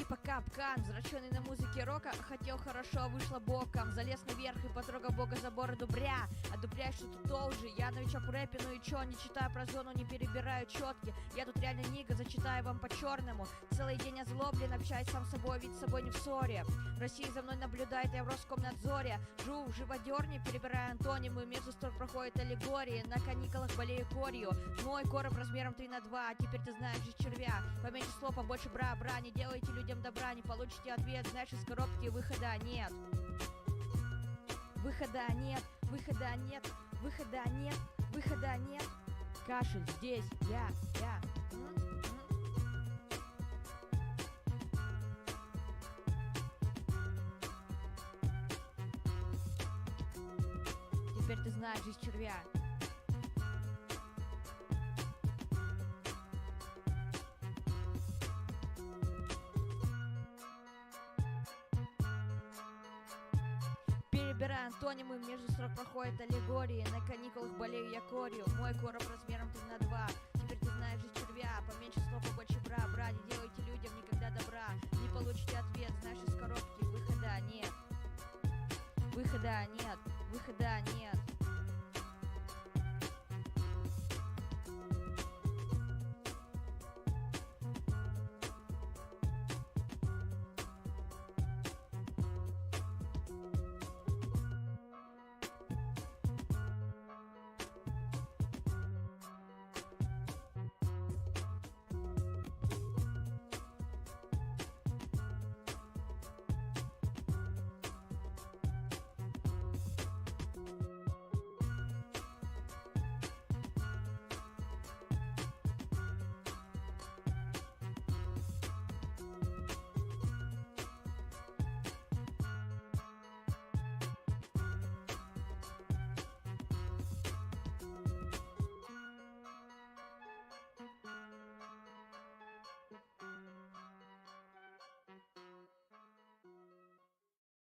Типа капкан, взращенный на музыке рока. Хотел хорошо, вышло боком. Залез наверх и потрогал бога за бороду, бря. Одупляй, что тут должен. Я новичок в рэпе, ну и чё? Не читаю про зону, не перебираю четки. Я тут реально нига, зачитаю вам по-черному. Целый день озлоблен, общаюсь сам с собой, ведь с собой не в ссоре. В России за мной наблюдает, я в Роскомнадзоре. Жу в живодерне, перебираю антонимы. Между строк проходят аллегории. На каникулах болею корью. Мой короб размером 3×2. Теперь ты знаешь жизнь червя. Поменьше слов, побольше бра-бра. Не делайте людям добра, не получите ответ. Знаешь, из коробки выхода нет. Выхода нет, выхода нет, выхода нет, выхода нет. Кашель здесь, я. Теперь ты знаешь жизнь червя. Перебираю антонимы, между строк проходят аллегории. На каникулах болею я корью. Мой короб размером 3×2. Теперь ты знаешь жизнь червя. Поменьше слов, побольше бра-бра. Не делайте людям никогда добра. Не получите ответ, знаешь, из коробки выхода нет. Выхода нет, выхода нет.